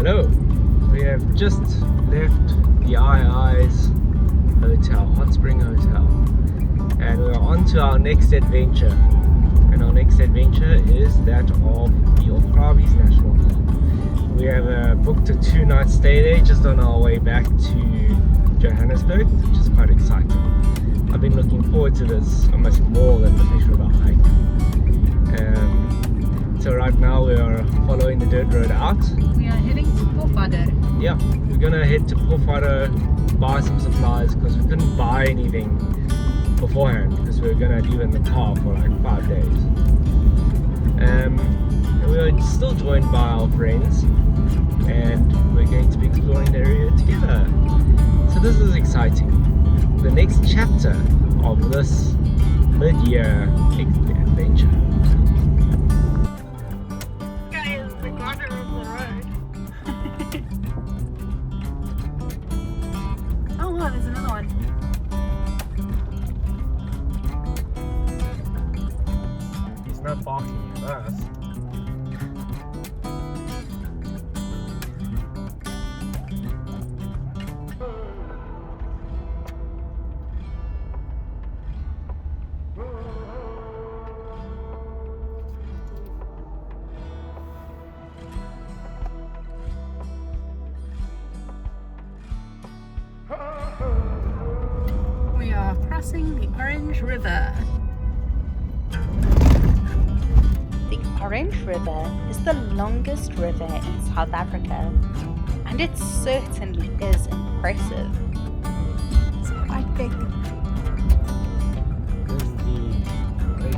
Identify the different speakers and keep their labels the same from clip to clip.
Speaker 1: Hello, we have just left the Ai Ais Hotel, Hot Spring Hotel, and we're on to our next adventure. And our next adventure is that of the Augrabies National Park. We have booked a 2-night stay there just on our way back to Johannesburg, which is quite exciting. I've been looking forward to this almost more than the Pofadder hike. So right now we are following the dirt road out.
Speaker 2: We are heading to Pofadder.
Speaker 1: Yeah, we're gonna head to Pofadder, buy some supplies because we couldn't buy anything beforehand because we were gonna leave in the car for like 5 days. And we are still joined by our friends and we're going to be exploring the area together. So this is exciting. The next chapter of this mid-year adventure.
Speaker 2: There's another one.
Speaker 1: He's not barking at us.
Speaker 2: We are crossing the Orange River.
Speaker 3: The Orange River is the longest river in South Africa, and it certainly is impressive.
Speaker 2: It's quite big.
Speaker 1: This is the great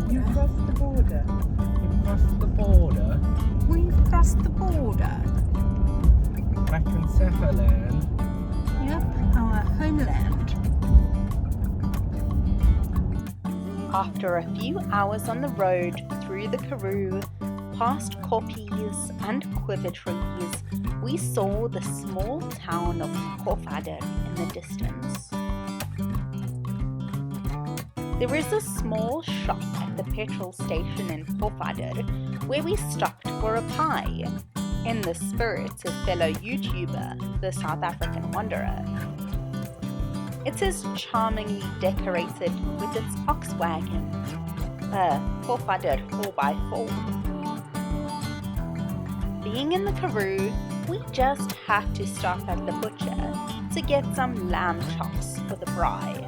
Speaker 2: You crossed the border.
Speaker 1: You crossed the border.
Speaker 2: We've crossed the border.
Speaker 1: Back in Safaland.
Speaker 2: Yep, our homeland.
Speaker 3: After a few hours on the road through the Karoo, past koppies and quiver trees, we saw the small town of Pofadder in the distance. There is a small shop at the petrol station in Pofadder where we stopped for a pie, in the spirit of fellow YouTuber, the South African Wanderer. It is charmingly decorated with its ox wagon, a Pofadder 4x4. Being in the Karoo, we just had to stop at the butcher to get some lamb chops for the braai.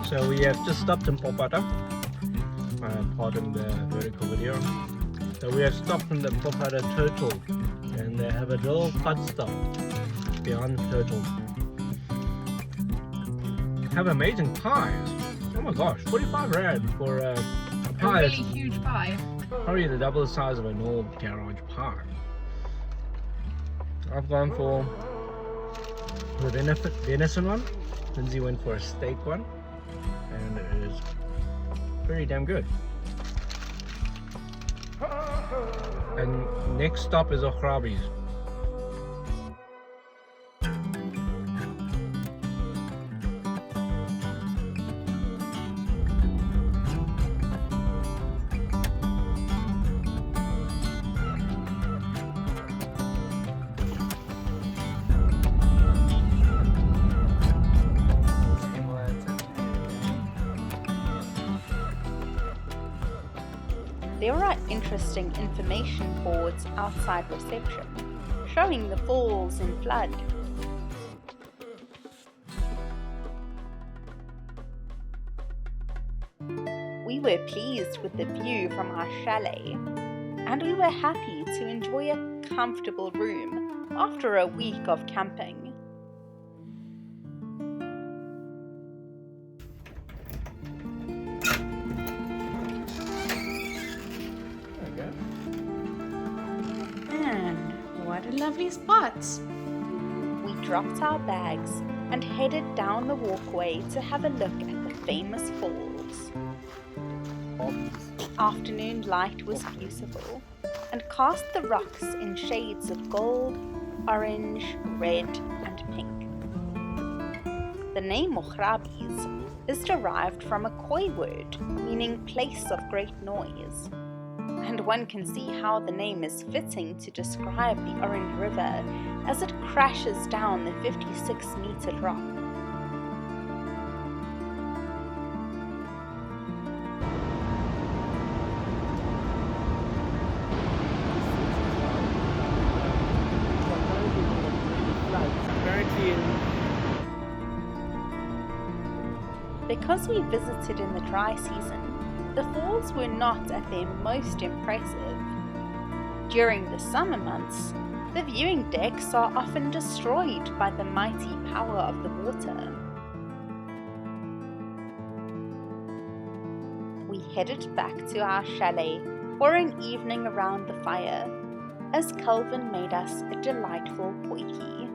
Speaker 1: So we have just stopped in Pofadder. Pardon the vertical video. So we have stopped in the Pofadder Turtle, and they have a little hut stop beyond the Turtle. Have amazing pies. Oh my gosh, 45 rand for a pie.
Speaker 2: A really huge pie.
Speaker 1: Probably the double the size of a normal garage pie. I've gone for the venison one. Lindsay went for a steak one. And it is very damn good. And next stop is Augrabies.
Speaker 3: There are interesting information boards outside reception, showing the falls in flood. We were pleased with the view from our chalet, and we were happy to enjoy a comfortable room after a week of camping.
Speaker 2: What a lovely spot.
Speaker 3: We dropped our bags and headed down the walkway to have a look at the famous falls. afternoon light was beautiful and cast the rocks in shades of gold, orange, red, and pink. The name Augrabies is derived from a Khoi word meaning place of great noise, and one can see how the name is fitting to describe the Orange River as it crashes down the 56-meter drop. Because we visited in the dry season, the falls were not at their most impressive. During the summer months, the viewing decks are often destroyed by the mighty power of the water. We headed back to our chalet for an evening around the fire, as Calvin made us a delightful potjie.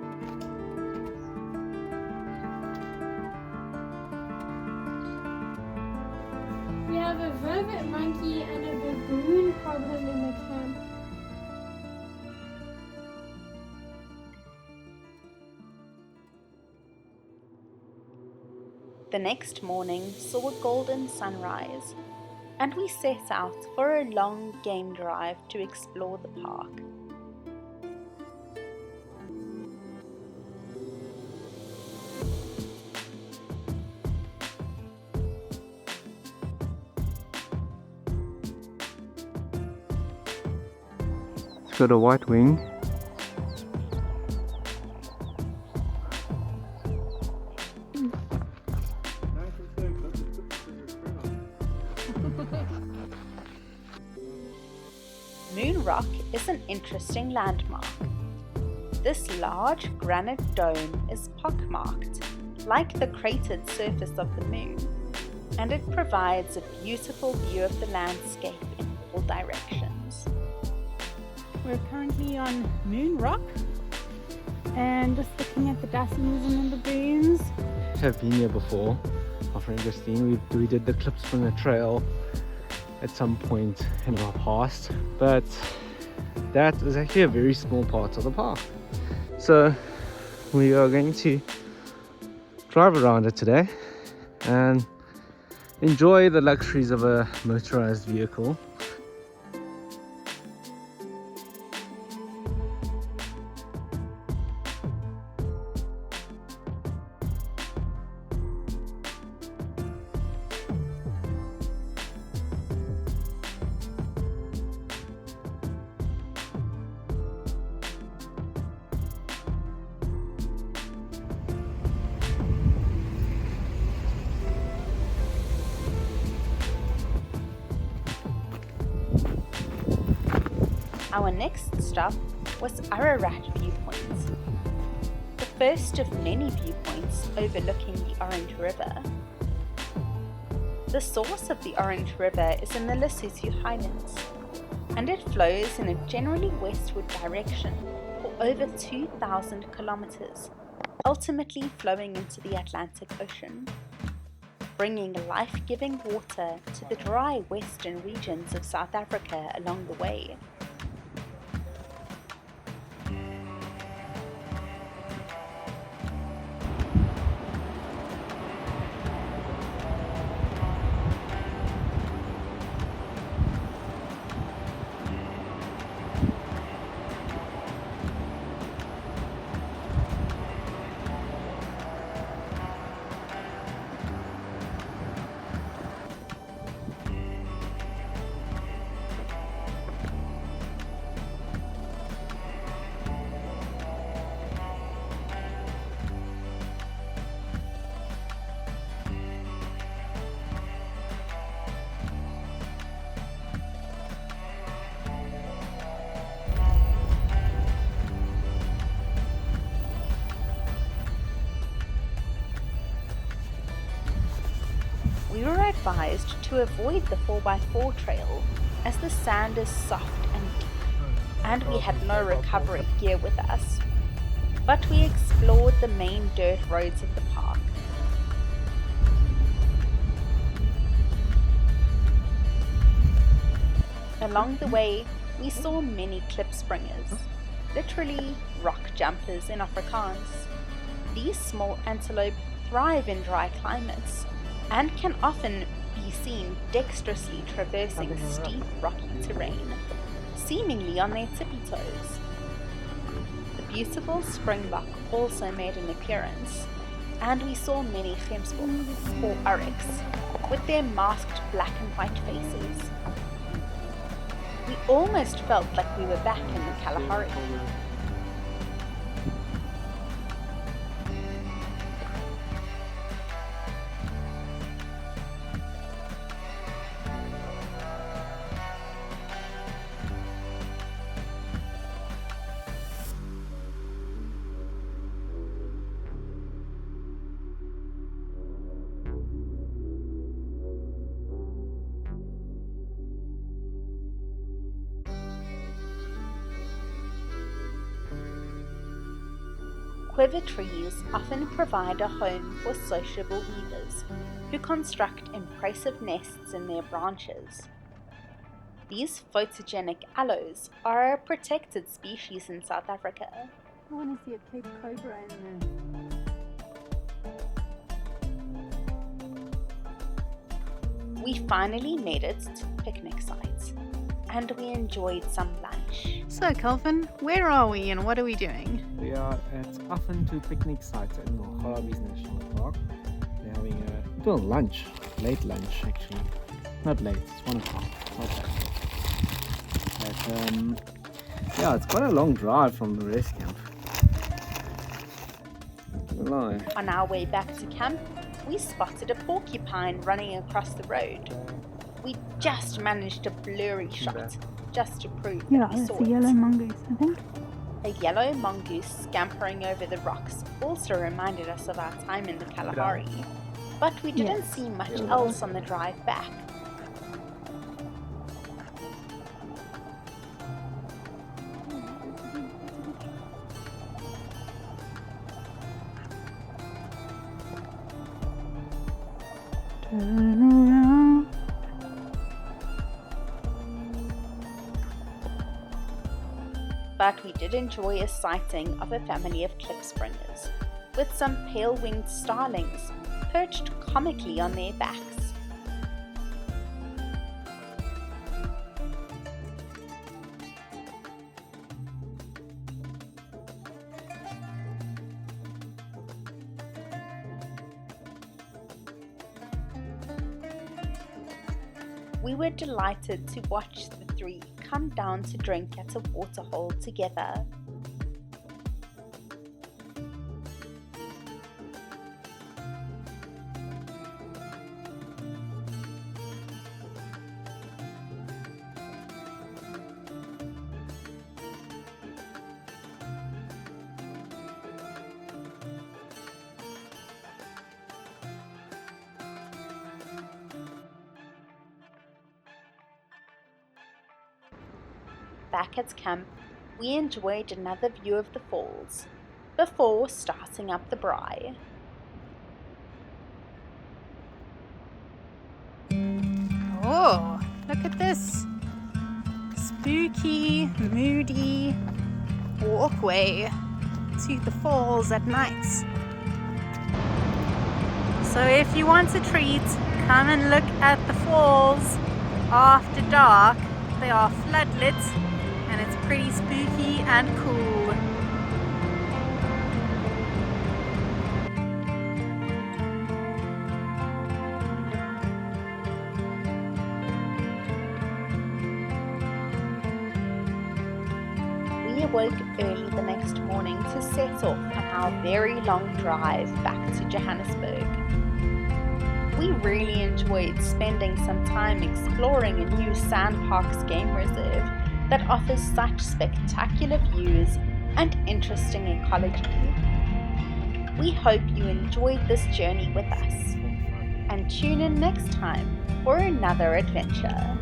Speaker 4: We have a vervet monkey and a baboon problem in the camp.
Speaker 3: The next morning saw a golden sunrise, and we set out for a long game drive to explore the park.
Speaker 1: It's got a white wing.
Speaker 3: Moon Rock is an interesting landmark. This large granite dome is pockmarked, like the cratered surface of the moon, and it provides a beautiful view of the landscape in all directions.
Speaker 2: We're currently on Moon Rock and just looking at the ducklings and the baboons.
Speaker 1: Have been here before. My friend Christine, we did the Klipspringer Trail at some point in our past, but that is actually a very small part of the park. So we are going to drive around it today and enjoy the luxuries of a motorized vehicle.
Speaker 3: Our next stop was Ararat Viewpoint, the first of many viewpoints overlooking the Orange River. The source of the Orange River is in the Lesotho Highlands, and it flows in a generally westward direction for over 2,000 kilometers, ultimately flowing into the Atlantic Ocean, bringing life-giving water to the dry western regions of South Africa along the way. We were advised to avoid the 4x4 trail as the sand is soft and deep, and we had no recovery gear with us. But we explored the main dirt roads of the park. Along the way, we saw many klipspringers, literally rock jumpers in Afrikaans. These small antelope thrive in dry climates and can often be seen dexterously traversing steep rocky terrain, seemingly on their tippy toes. The beautiful springbok also made an appearance, and we saw many gemsbok or oryx with their masked black and white faces. We almost felt like we were back in the Kalahari. Quiver trees often provide a home for sociable weavers who construct impressive nests in their branches. These photogenic aloes are a protected species in South Africa.
Speaker 2: I want to see a Cape Cobra in there.
Speaker 3: We finally made it to the picnic site, and we enjoyed some lunch.
Speaker 2: So, Kelvin, where are we and what are we doing?
Speaker 1: We are at Afentu picnic site in Augrabies National Park. We're having a lunch, late lunch actually. Not late, it's 1 o'clock, not that late. But yeah, it's quite a long drive from the rest camp.
Speaker 3: On our way back to camp, we spotted a porcupine running across the road. We just managed a blurry shot, just to prove that we
Speaker 2: that's
Speaker 3: saw
Speaker 2: a yellow
Speaker 3: it.
Speaker 2: mongoose, I think.
Speaker 3: A yellow mongoose scampering over the rocks also reminded us of our time in the Kalahari, but we didn't see much else on the drive back.
Speaker 2: Turn around.
Speaker 3: But we did enjoy a sighting of a family of klipspringers, with some pale-winged starlings perched comically on their backs. We were delighted to watch the three come down to drink at a waterhole together. Back at camp, we enjoyed another view of the falls before starting up the braai.
Speaker 2: Oh, look at this spooky, moody walkway to the falls at night. So if you want a treat, come and look at the falls after dark. They are floodlit and it's pretty spooky and cool.
Speaker 3: We awoke early the next morning to set off on our very long drive back to Johannesburg. We really enjoyed spending some time exploring a new Sandparks game reserve that offers such spectacular views and interesting ecology. We hope you enjoyed this journey with us, and tune in next time for another adventure.